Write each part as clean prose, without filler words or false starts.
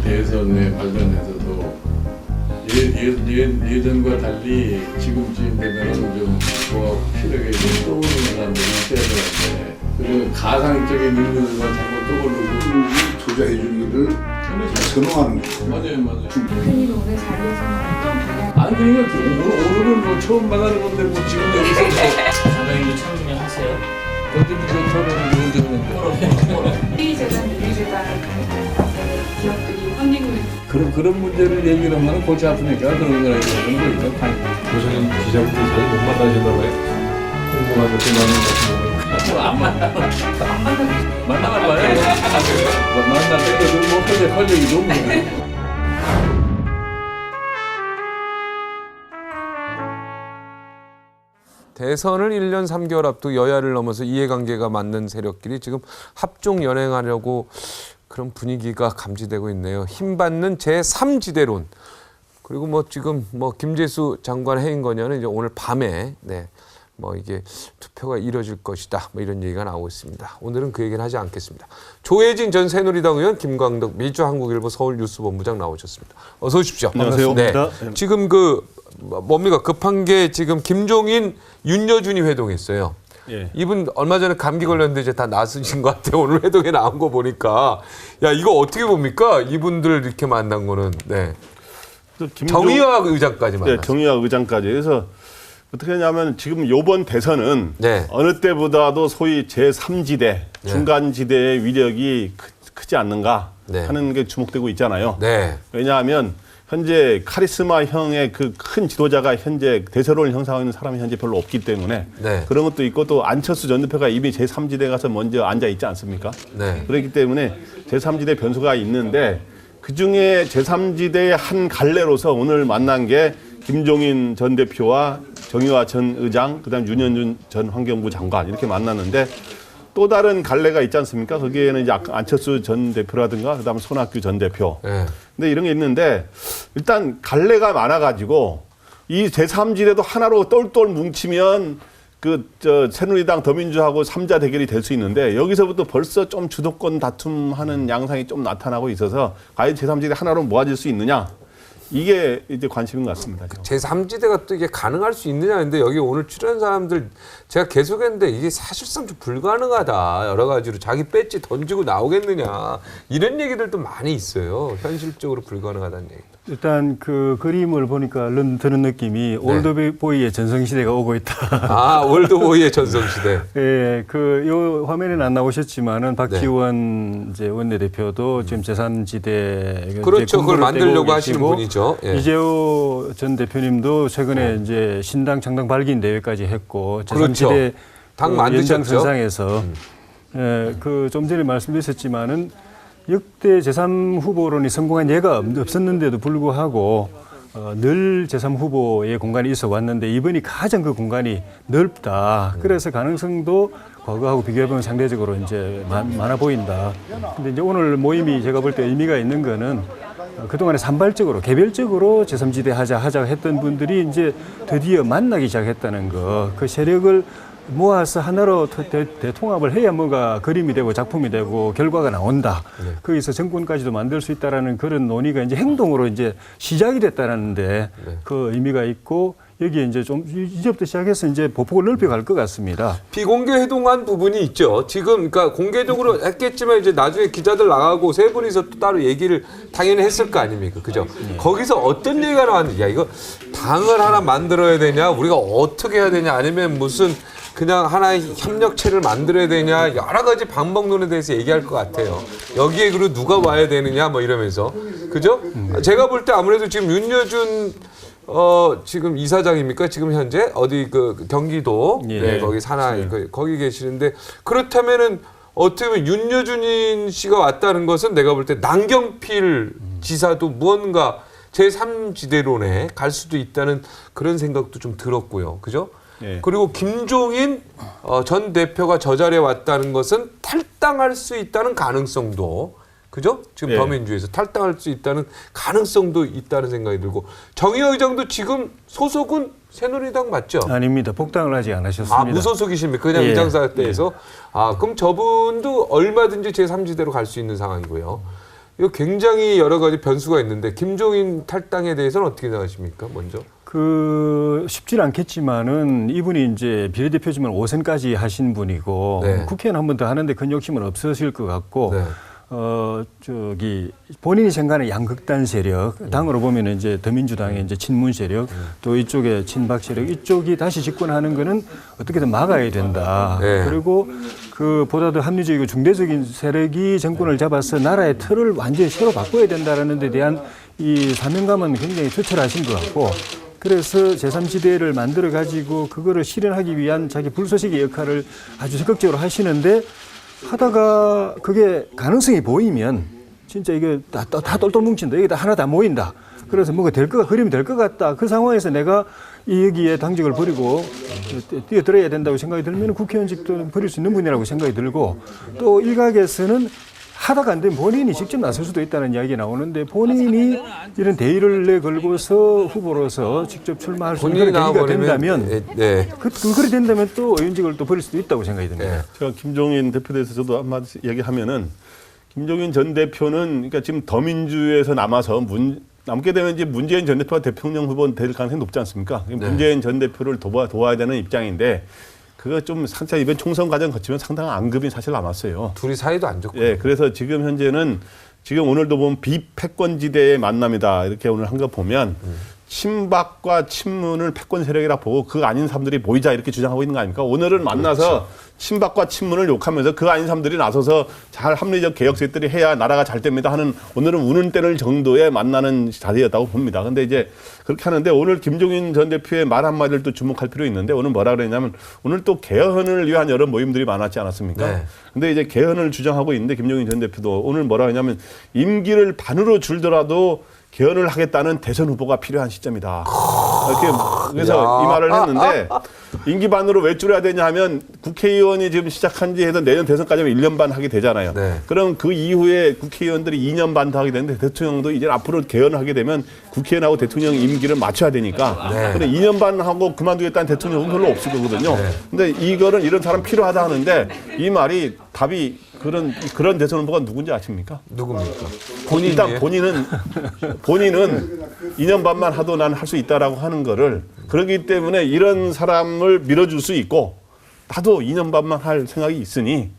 대선에 관련해서도 예전과 달리 지금쯤 되면은 좀 뭐 필요하게 좀 떠오르는 사람들이 있어야 되는데 그리고 가상적인 인물들만 자꾸 떠오르고 투자해주기를 선호하는 거예요. 맞아요. 대표님 오늘 자리에서는 어떤 분야? 아니 그러니까 오늘은 뭐 처음 만나는 건데 뭐 지금 여기서 사장님도 참여 하세요? 언제부터 저는 언제 했는데 유리재단 기업들이 펀딩을 그런 문제를 얘기를 하면 골치 아프니까 그런 거라 이러는 거니까 교수님 기자분들 자주 못 만나시나 봐요. 공부하면서 나는 만나봐요. 만날 때도 뭐 헐얘기도 없고. 대선을 1년 3개월 앞두고 여야를 넘어서 이해관계가 맞는 세력끼리 지금 합종 연행하려고 그런 분위기가 감지되고 있네요. 힘받는 제3지대론. 그리고 뭐 지금 뭐 김재수 장관 해임 건의안은 이제 오늘 밤에 뭐 이게 투표가 이뤄질 것이다. 뭐 이런 얘기가 나오고 있습니다. 오늘은 그 얘기는 하지 않겠습니다. 조혜진 전 새누리당 의원, 김광덕 민주한국일보 서울뉴스본부장 나오셨습니다. 어서 오십시오. 안녕하세요. 네. 지금 뭡니까 급한 게 지금 김종인, 윤여준이 회동했어요. 예. 이분 얼마 전에 감기 걸렸는데 이제 다 나으신 것 같아요. 오늘 회동에 나온 거 보니까 야 이거 어떻게 봅니까? 이분들 이렇게 만난 거는 정의화 의장까지 만났어요. 네, 정의화 의장까지. 그래서 어떻게 하냐면 지금 이번 대선은 네. 어느 때보다도 소위 제3지대, 중간지대의 위력이 크지 않는가 하는 게 주목되고 있잖아요. 네. 왜냐하면 현재 카리스마형의 그 큰 지도자가 현재 대세론을 형성하고 있는 사람이 현재 별로 없기 때문에 그런 것도 있고 또 안철수 전 대표가 이미 제3지대 가서 먼저 앉아 있지 않습니까? 그렇기 때문에 제3지대 변수가 있는데 그중에 제3지대의 한 갈래로서 오늘 만난 게 김종인 전 대표와 정의화 전 의장, 그다음 윤여준 전 환경부 장관 이렇게 만났는데 또 다른 갈래가 있지 않습니까? 거기에는 이제 안철수 전 대표라든가 그다음 손학규 전 대표. 근데 이런 게 있는데 일단 갈래가 많아가지고 이 제3지대도 하나로 똘똘 뭉치면 새누리당 더민주하고 3자 대결이 될 수 있는데 여기서부터 벌써 좀 주도권 다툼하는 양상이 좀 나타나고 있어서 과연 제3지대 하나로 모아질 수 있느냐? 이게 이제 관심인 것 같습니다. 제3지대가 또 이게 가능할 수 있느냐 근데 여기 오늘 출연한 사람들 제가 계속 했는데 이게 사실상 좀 불가능하다. 여러 가지로 자기 배지 던지고 나오겠느냐. 이런 얘기들도 많이 있어요. 현실적으로 불가능하다는 얘기. 일단 그 그림을 보니까 드는 느낌이 올드보이의 전성시대가 오고 있다. 아, 올드보이의 전성시대. 예, 요 화면에는 안 나오셨지만은 박지원 이제 원내대표도 지금 제3지대 그렇죠. 그걸 만들려고 하시는 분이죠. 예. 이재호 전 대표님도 최근에 이제 신당 창당 발기인 대회까지 했고 제3지대 당 만드셨죠. 연장선상에서 그 좀 전에 말씀드렸지만은 역대 제3 후보론이 성공한 예가 없었는데도 불구하고 늘 제3 후보의 공간이 있어 왔는데 이번이 가장 그 공간이 넓다. 그래서 가능성도 과거하고 비교해보면 상대적으로 이제 많아 보인다. 근데 이제 오늘 모임이 제가 볼 때 의미가 있는 거는 그동안에 산발적으로 개별적으로 제3지대 하자 했던 분들이 이제 드디어 만나기 시작했다는 거. 그 세력을 모아서 하나로 대통합을 해야 뭐가 그림이 되고 작품이 되고 결과가 나온다. 거기서 정권까지도 만들 수 있다라는 그런 논의가 이제 행동으로 이제 시작이 됐다는데 그 의미가 있고 여기에 이제 좀 이제부터 시작해서 이제 보폭을 넓혀갈 것 같습니다. 비공개 회동한 부분이 있죠. 지금 그러니까 공개적으로 했겠지만 이제 나중에 기자들 나가고 세 분이서 또 따로 얘기를 당연히 했을 거 아닙니까, 그죠? 거기서 어떤 얘기가 나왔는지, 야 이거 당을 하나 만들어야 되냐, 우리가 어떻게 해야 되냐, 아니면 무슨 그냥 하나의 협력체를 만들어야 되냐, 여러 가지 방법론에 대해서 얘기할 것 같아요. 여기에 그리고 누가 와야 되느냐, 뭐 이러면서, 그죠? 제가 볼 때 아무래도 지금 윤여준 지금 이사장입니까? 지금 현재 어디 경기도 거기 산하 거기 계시는데 그렇다면은 어떻게 보면 윤여준 씨가 왔다는 것은 내가 볼 때 남경필 지사도 무언가 제3지대론에 갈 수도 있다는 그런 생각도 좀 들었고요. 그죠? 그리고 김종인 전 대표가 저 자리에 왔다는 것은 탈당할 수 있다는 가능성도 그죠? 지금 예. 더민주에서 탈당할 수 있다는 가능성도 있다는 생각이 들고 정의용 의장도 지금 소속은 새누리당 맞죠? 아닙니다. 복당을 아직 안 하셨습니다. 아, 무소속이십니까? 그냥 예. 의장사태에서? 아, 그럼 저분도 얼마든지 제3지대로 갈 수 있는 상황이고요. 이거 굉장히 여러 가지 변수가 있는데 김종인 탈당에 대해서는 어떻게 생각하십니까? 먼저. 쉽진 않겠지만은 이분이 이제 비례대표지만 5선까지 하신 분이고 네. 국회의원 한 번 더 하는데 큰 욕심은 없으실 것 같고 네. 본인이 생각하는 양극단 세력, 당으로 보면 이제 더민주당의 이제 친문 세력, 또 이쪽에 친박 세력, 이쪽이 다시 집권하는 거는 어떻게든 막아야 된다. 네. 그리고 보다 더 합리적이고 중대적인 세력이 정권을 잡아서 나라의 틀을 완전히 새로 바꿔야 된다라는 데 대한 이 사명감은 굉장히 투철하신 것 같고, 그래서 제3지대를 만들어 가지고 그거를 실현하기 위한 자기 불쏘시개 역할을 아주 적극적으로 하시는데, 하다가 그게 가능성이 보이면 진짜 이게 다 똘똘 뭉친다. 이게 다 하나 다 모인다. 그래서 뭐가 그림이 될 것 같다. 그 상황에서 내가 여기에 당직을 버리고 뛰어들어야 된다고 생각이 들면 국회의원직도 버릴 수 있는 분이라고 생각이 들고, 또 일각에서는 하다가 안 되면 본인이 직접 나설 수도 있다는 이야기가 나오는데, 본인이 이런 대의를 내걸고서 후보로서 직접 출마할 수 있는 계기가 된다면, 네. 그리 된다면 또 의원직을 또 버릴 수도 있다고 생각이 듭니다. 네. 제가 김종인 대표에 대해서 저도 한마디 얘기하면은, 김종인 전 대표는 그러니까 지금 더민주에서 남아서 남게 되면 이제 문재인 전 대표가 대통령 후보 될 가능성이 높지 않습니까? 네. 문재인 전 대표를 도와야 되는 입장인데, 그거 좀 상당 이번 총선 과정 거치면 상당한 앙금이 사실 남았어요. 둘이 사이도 안 좋고. 예, 그래서 지금 현재는 지금 오늘도 보면 비패권지대의 만남이다 이렇게 오늘 한 거 보면 친박과 친문을 패권 세력이라 보고 그거 아닌 사람들이 모이자 이렇게 주장하고 있는 거 아닙니까? 오늘은 만나서 그렇죠. 친박과 친문을 욕하면서 그거 아닌 사람들이 나서서 잘 합리적 개혁세들이 해야 나라가 잘 됩니다 하는, 오늘은 우는 때를 정도의 만나는 자리였다고 봅니다. 근데 이제 그렇게 하는데, 오늘 김종인 전 대표의 말 한마디를 또 주목할 필요 있는데, 오늘 뭐라 그랬냐면 오늘 또 개헌을 위한 여러 모임들이 많았지 않았습니까? 네. 근데 이제 개헌을 주장하고 있는데 김종인 전 대표도 오늘 뭐라 하냐면 임기를 반으로 줄더라도 개헌을 하겠다는 대선 후보가 필요한 시점이다. 이렇게 그래서 이 말을 했는데, 임기 반으로 왜 줄여야 되냐 하면 국회의원이 지금 시작한 지 해서 내년 대선까지는 1년 반 하게 되잖아요. 네. 그럼 그 이후에 국회의원들이 2년 반 더 하게 되는데, 대통령도 이제 앞으로 개헌을 하게 되면 국회의원하고 대통령 임기를 맞춰야 되니까. 네. 근데 2년 반 하고 그만두겠다는 대통령은 별로 없을 거거든요. 네. 근데 이런 사람 필요하다 하는데, 이 말이 답이 그런 대선 후보가 누군지 아십니까? 누굽니까? 일단 본인은 2년 반만 하도 난 할 수 있다라고 하는 거를, 그렇기 때문에 이런 사람을 밀어줄 수 있고, 나도 2년 반만 할 생각이 있으니,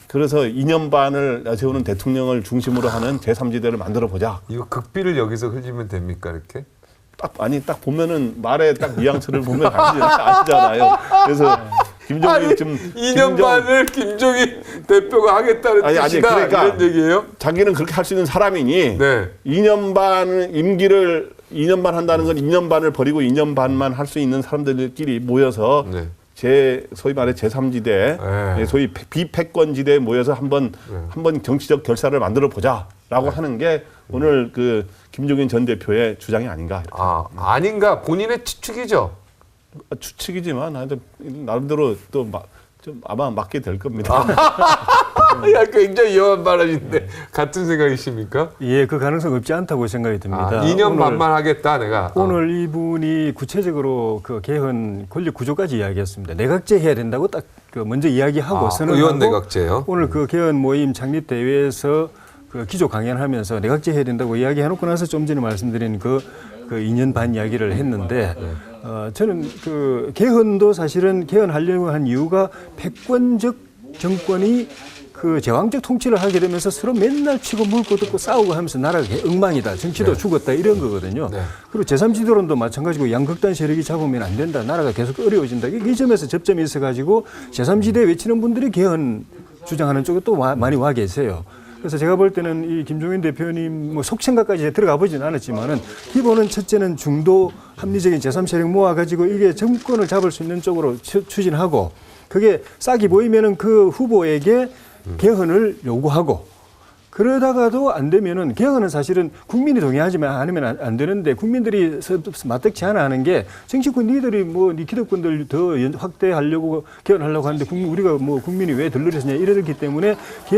그래서 2년 반을 세우는 대통령을 중심으로 하는 제3지대를 만들어 보자. 이거 극비를 여기서 흘리면 됩니까, 이렇게? 딱 보면은 말에 딱 뉘앙스를 보면 아시잖아요. 그래서 김종인 지금 2년 반을 김종인 대표가 하겠다는 뜻이다, 그러니까 이런 얘기예요? 자기는 그렇게 할 수 있는 사람이니, 네. 2년 반 임기를 2년 반 한다는 건 2년 반을 버리고 2년 반만 할 수 있는 사람들끼리 모여서 네. 소위 말해 제3지대, 네. 소위 비패권지대에 모여서 한번 정치적 결사를 만들어 보자라고 하는 게 오늘 그 김종인 전 대표의 주장이 아닌가. 아닌가, 본인의 추측이죠. 추측이지만 나름대로 또 좀 아마 맞게 될 겁니다. 야, 굉장히 위험한 발언인데 같은 생각이십니까? 예, 그 가능성 없지 않다고 생각이 듭니다. 2년 반만 하겠다, 내가. 오늘 이분이 구체적으로 그 개헌 권력 구조까지 이야기했습니다. 내각제 해야 된다고 딱 먼저 이야기하고 선언하고, 의원 내각제요? 오늘 그 개헌 모임 창립 대회에서 그 기조 강연하면서 내각제 해야 된다고 이야기해놓고 나서 좀 전에 말씀드린 그 2년 반 이야기를 했는데, 저는 그 개헌도 사실은 개헌하려고 한 이유가 패권적 정권이 그 제왕적 통치를 하게 되면서 서로 맨날 치고 물고 뜯고 싸우고 하면서 나라가 엉망이다, 정치도 죽었다, 이런 거거든요. 네. 그리고 제3지도론도 마찬가지고 양극단 세력이 잡으면 안 된다, 나라가 계속 어려워진다. 이 점에서 접점이 있어가지고 제3지대 외치는 분들이 개헌 주장하는 쪽에 또 많이 와 계세요. 그래서 제가 볼 때는 이 김종인 대표님 뭐 속생각까지 들어가 보지는 않았지만은, 기본은 첫째는 중도 합리적인 제3세력 모아가지고 이게 정권을 잡을 수 있는 쪽으로 추진하고, 그게 싹이 보이면은 그 후보에게 개헌을 요구하고, 그러다가도 안 되면은 개헌은 사실은 국민이 동의하지만 않으면 안 되는데 국민들이 마뜩지 않아 하는 게 정치권 니들이 뭐 기득권들 더 확대하려고 개헌하려고 하는데 우리가 뭐 국민이 왜 들러리서냐 이러기 때문에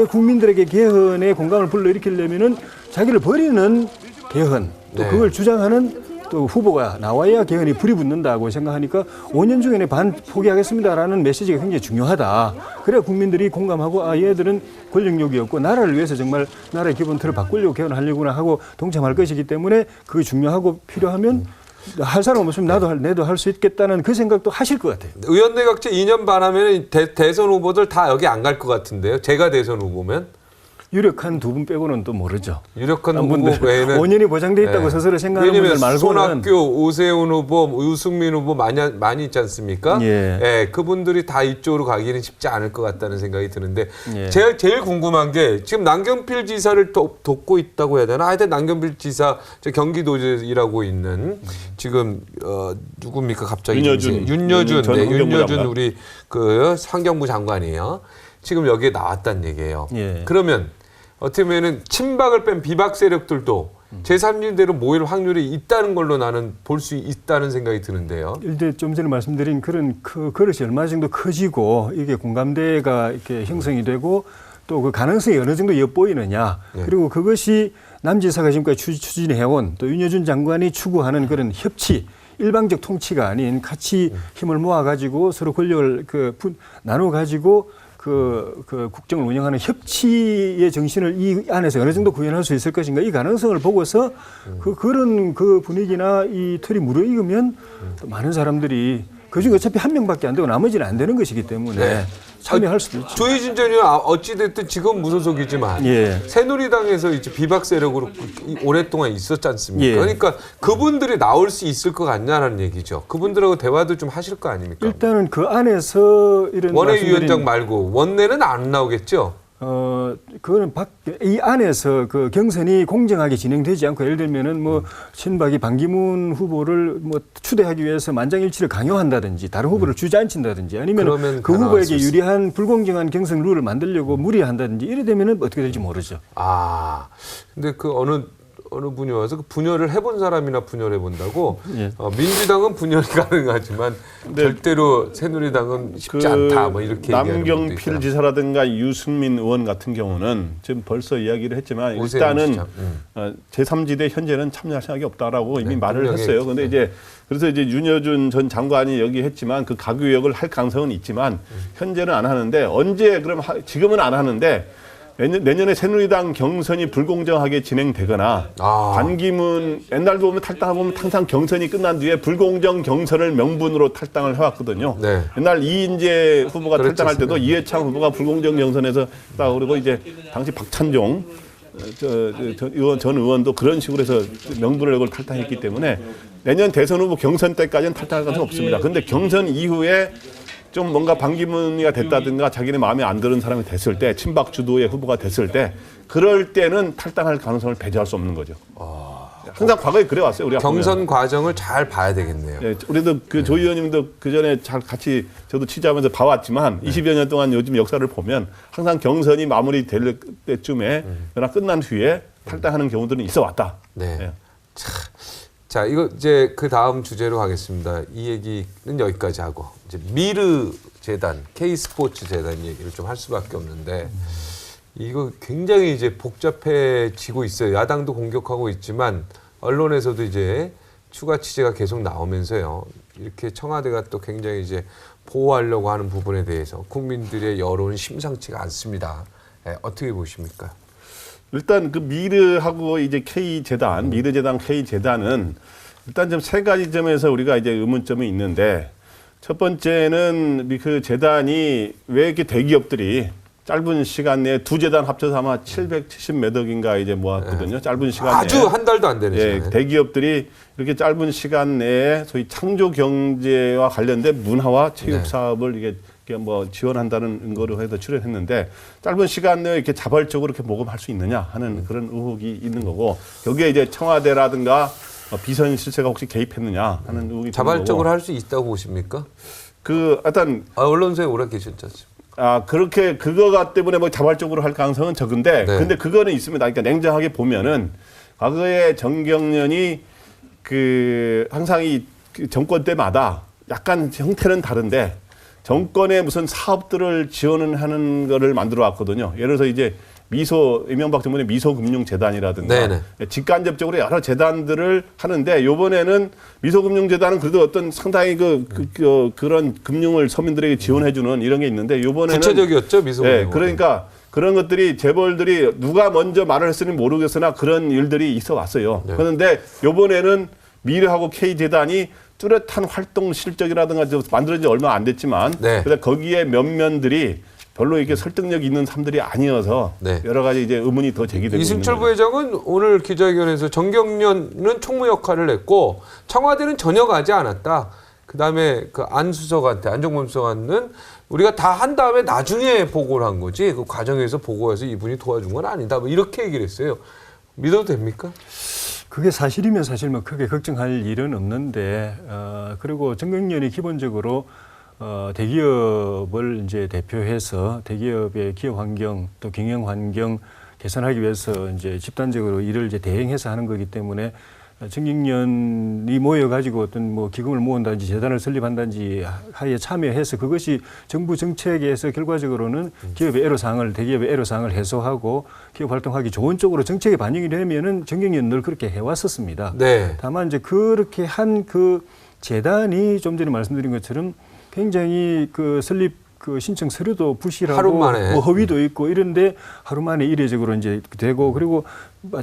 국민들에게 개헌의 공감을 불러일으키려면은 자기를 버리는 개헌 또 네. 그걸 주장하는 또 후보가 나와야 개헌이 불이 붙는다고 생각하니까 5년 중에 반 포기하겠습니다라는 메시지가 굉장히 중요하다. 그래야 국민들이 공감하고 아 얘들은 권력욕이 없고 나라를 위해서 정말 나라의 기본 틀을 바꾸려고 개헌하려구나 하고 동참할 것이기 때문에 그게 중요하고 필요하면 할 사람 없으면 내도 할 수 있겠다는 그 생각도 하실 것 같아요. 의원내각제 2년 반 하면 대선 후보들 다 여기 안 갈 것 같은데요. 제가 대선 후보면. 유력한 두 분 빼고는 또 모르죠. 유력한 후보 외에는 5년이 보장돼 있다고 스스로 생각하는 분들 말고는 손학규, 오세훈 후보, 유승민 후보 많이 있지 않습니까? 예. 그분들이 다 이쪽으로 가기는 쉽지 않을 것 같다는 생각이 드는데 예. 제가 제일 궁금한 게 지금 남경필 지사를 돕고 있다고 해야 되나? 하여튼 남경필 지사 경기도지사 일하고 있는 지금 누굽니까 갑자기 윤여준 윤여준 전 환경부 윤여준 장관. 우리 그 환경부 장관이에요. 지금 여기에 나왔다는 얘기예요. 예. 그러면 어떻게 보면은 친박을 뺀 비박 세력들도 제3지대로 모일 확률이 있다는 걸로 나는 볼 수 있다는 생각이 드는데요. 일단 좀 전에 말씀드린 그런 그릇이 얼마 정도 커지고 이게 공감대가 이렇게 형성이 되고 또 그 가능성이 어느 정도 엿보이느냐. 예. 그리고 그것이 남 지사가 지금까지 추진해온 또 윤여준 장관이 추구하는 그런 협치. 일방적 통치가 아닌 같이 힘을 모아가지고 서로 권력을 나눠가지고 그 국정을 운영하는 협치의 정신을 이 안에서 어느 정도 구현할 수 있을 것인가 이 가능성을 보고서 그런 분위기나 이 틀이 무르익으면 또 많은 사람들이 그중에 어차피 한 명밖에 안 되고 나머지는 안 되는 것이기 때문에 네. 참여할 수도 있죠. 조희진 전 의원 어찌됐든 지금 무소속이지만 예. 새누리당에서 이제 비박 세력으로 오랫동안 있었지 않습니까? 예. 그러니까 그분들이 나올 수 있을 것 같냐는 얘기죠. 그분들하고 대화도 좀 하실 거 아닙니까? 일단은 그 안에서 이런 원외위원장 말고 원내는 안 나오겠죠? 그거는 이 안에서 그 경선이 공정하게 진행되지 않고 예를 들면은 뭐 친박이 반기문 후보를 뭐 추대하기 위해서 만장일치를 강요한다든지 다른 후보를 주저앉힌다든지 아니면 그 후보에게 유리한 불공정한 경선 룰을 만들려고 무리한다든지 이래 되면은 어떻게 될지 모르죠. 아, 근데 그 어느 분이 와서 그 분열을 해본 사람이나 분열해 본다고 예. 민주당은 분열이 가능하지만 절대로 새누리당은 쉽지 않다 뭐 이렇게 얘기하는 분도 남경필 있어요. 지사라든가 유승민 의원 같은 경우는 지금 벌써 이야기를 했지만 일단은 제3지대 현재는 참여할 생각이 없다라고 이미 말을 했어요. 그런데 이제 그래서 이제 윤여준 전 장관이 여기 했지만 그 가교역을 할 가능성은 있지만 현재는 안 하는데 언제 그럼 지금은 안 하는데 내년에 새누리당 경선이 불공정하게 진행되거나 반기문 옛날도 보면 탈당하면 항상 경선이 끝난 뒤에 불공정 경선을 명분으로 탈당을 해왔거든요. 네. 옛날 이인재 후보가 그렇죠, 탈당할 때도 이해창 후보가 불공정 경선에서 딱 그리고 이제 당시 박찬종 전 의원도 그런 식으로 해서 명분을 내고 탈당했기 때문에 내년 대선 후보 경선 때까지는 탈당할 가능성이 없습니다. 그런데 경선 이후에 좀 뭔가 반기문이가 됐다든가 자기네 마음에 안 드는 사람이 됐을 때 친박 주도의 후보가 됐을 때 그럴 때는 탈당할 가능성을 배제할 수 없는 거죠. 항상 과거에 그래왔어요. 우리가 경선 보면. 과정을 잘 봐야 되겠네요. 예, 우리도 그 조 의원님도 그 전에 잘 같이 저도 취재하면서 봐왔지만 20여 년 동안 요즘 역사를 보면 항상 경선이 마무리될 때쯤에 그러나 끝난 후에 탈당하는 경우들은 있어 왔다. 네. 예. 자, 이거 이제 그 다음 주제로 가겠습니다. 이 얘기는 여기까지 하고 이제 미르 재단, K스포츠 재단 얘기를 좀 할 수밖에 없는데 이거 굉장히 이제 복잡해지고 있어요. 야당도 공격하고 있지만 언론에서도 이제 추가 취재가 계속 나오면서요. 이렇게 청와대가 또 굉장히 이제 보호하려고 하는 부분에 대해서 국민들의 여론은 심상치가 않습니다. 네, 어떻게 보십니까? 일단 그 미르하고 이제 K재단, 미르재단, K재단은 일단 좀 세 가지 점에서 우리가 이제 의문점이 있는데 첫 번째는 그 재단이 왜 이렇게 대기업들이 짧은 시간 내에 두 재단 합쳐서 아마 770몇 억인가 이제 모았거든요. 짧은 시간 내에. 아주 한 달도 안 되는 시간에. 대기업들이 이렇게 짧은 시간 내에 소위 창조 경제와 관련된 문화와 체육 사업을 이게 뭐 지원한다는 근거로 해서 출연했는데 짧은 시간 내에 이렇게 자발적으로 이렇게 모금할 수 있느냐 하는 그런 의혹이 있는 거고 여기에 이제 청와대라든가 비선 실세가 혹시 개입했느냐 하는 의혹이 자발적으로 할 수 있다고 보십니까? 그 일단 언론사에 오래 계셨지 않습니까? 그렇게 그거가 때문에 뭐 자발적으로 할 가능성은 적은데, 네. 근데 그거는 있습니다. 그러니까 냉정하게 보면은 과거에 정경련이 항상 이 정권 때마다 약간 형태는 다른데 정권의 무슨 사업들을 지원을 하는 거를 만들어 왔거든요. 예를 들어서 이제 이명박 정부의 미소금융재단이라든가 네네. 직간접적으로 여러 재단들을 하는데, 요번에는 미소금융재단은 그래도 어떤 상당히 그런 금융을 서민들에게 지원해주는 이런 게 있는데, 요번에는 구체적이었죠, 미소금융. 네, 그러니까 그런 것들이 재벌들이 누가 먼저 말을 했으니 모르겠으나 그런 일들이 있어 왔어요. 네. 그런데 요번에는 미래하고 K재단이 뚜렷한 활동 실적이라든가 만들어진 지 얼마 안 됐지만, 네. 근데 거기에 면면들이 별로 이렇게 설득력 있는 사람들이 아니어서 네. 여러 가지 이제 의문이 더 제기되고 있는 이승철 거죠. 부회장은 오늘 기자회견에서 정경련은 총무 역할을 했고 청와대는 전혀 가지 않았다. 그다음에 그 안정범 수석한테는 우리가 다 한 다음에 나중에 보고를 한 거지 그 과정에서 보고해서 이분이 도와준 건 아니다. 뭐 이렇게 얘기를 했어요. 믿어도 됩니까? 그게 사실이면 사실 뭐 크게 걱정할 일은 없는데, 그리고 정경련이 기본적으로 대기업을 이제 대표해서 대기업의 기업 환경 또 경영 환경 개선하기 위해서 이제 집단적으로 일을 이제 대행해서 하는 거기 때문에 정경련이 모여가지고 어떤 뭐 기금을 모은다든지 재단을 설립한다든지 하에 참여해서 그것이 정부 정책에서 결과적으로는 기업의 애로사항을, 대기업의 애로사항을 해소하고 기업 활동하기 좋은 쪽으로 정책에 반영이 되면은 정경련 늘 그렇게 해왔었습니다. 네. 다만 이제 그렇게 한 그 재단이 좀 전에 말씀드린 것처럼 굉장히 그 설립 그 신청 서류도 부실하고 하루 만에. 뭐 허위도 있고 이런데 하루 만에 이례적으로 이제 되고, 그리고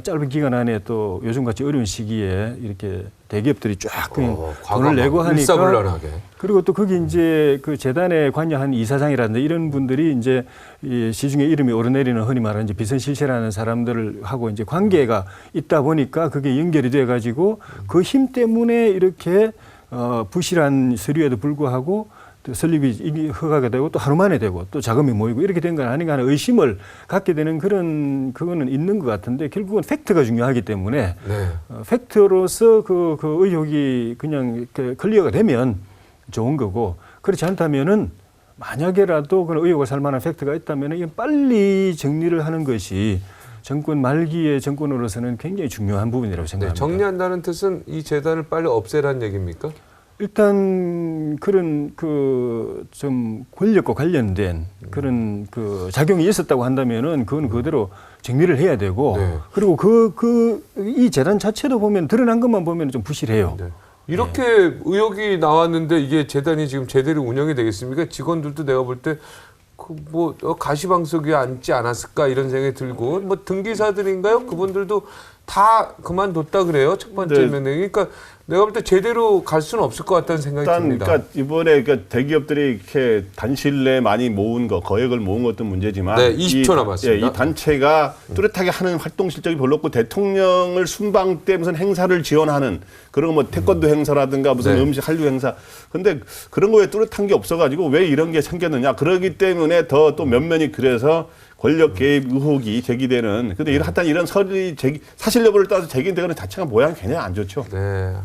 짧은 기간 안에 또 요즘같이 어려운 시기에 이렇게 대기업들이 쫙 그냥 돈을 내고 하니까, 일사불란하게. 그리고 또 거기 이제 그 재단에 관여한 이사장이라든지 이런 분들이 이제 이 시중에 이름이 오르내리는 흔히 말하는 이제 비선실세라는 사람들을 하고 이제 관계가 있다 보니까 그게 연결이 돼 가지고 그 힘 때문에 이렇게 부실한 서류에도 불구하고 또 설립이 허가가 되고 또 하루 만에 되고 또 자금이 모이고 이렇게 된 건 아닌가 하는 의심을 갖게 되는 그거는 있는 것 같은데, 결국은 팩트가 중요하기 때문에 네. 팩트로서 그 의혹이 그냥 클리어가 되면 좋은 거고, 그렇지 않다면은 만약에라도 그런 의혹을 살 만한 팩트가 있다면 이건 빨리 정리를 하는 것이 정권 말기의 정권으로서는 굉장히 중요한 부분이라고 네. 생각합니다. 정리한다는 뜻은 이 재단을 빨리 없애라는 얘기입니까? 일단 그런 그 좀 권력과 관련된 그런 그 작용이 있었다고 한다면은 그건 그대로 정리를 해야 되고, 네. 그리고 이 재단 자체도 보면 드러난 것만 보면 좀 부실해요. 네. 이렇게 의혹이 나왔는데 이게 재단이 지금 제대로 운영이 되겠습니까? 직원들도 내가 볼 때 그 뭐 가시방석에 앉지 않았을까 이런 생각이 들고, 뭐 등기사들인가요? 그분들도 다 그만뒀다 그래요. 첫 번째 네. 명령이. 그러니까 내가 볼 때 제대로 갈 수는 없을 것 같다는 생각이 듭니다. 그러니까 이번에 대기업들이 이렇게 단실 내에 많이 모은 거, 거액을 모은 것도 문제지만, 네, 20초 남았습니다. 이 단체가 뚜렷하게 하는 활동 실적이 별로 없고 대통령을 순방 때 무슨 행사를 지원하는 그런 뭐 태권도 행사라든가 무슨 네. 음식 한류 행사, 근데 그런 거에 뚜렷한 게 없어가지고 왜 이런 게 생겼느냐, 그러기 때문에 더 또 면면이 그래서 권력 개입 의혹이 제기되는. 근데 이런 설이 사실 여부를 따라서 제기되는 자체가 모양이 굉장히 안 좋죠. 네,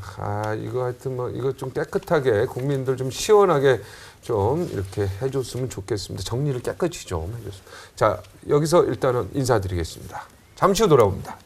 이거 하여튼 뭐 이거 좀 깨끗하게 국민들 좀 시원하게 좀 이렇게 해줬으면 좋겠습니다. 정리를 깨끗이 좀 해줬습니다. 자, 여기서 일단은 인사드리겠습니다. 잠시 후 돌아옵니다.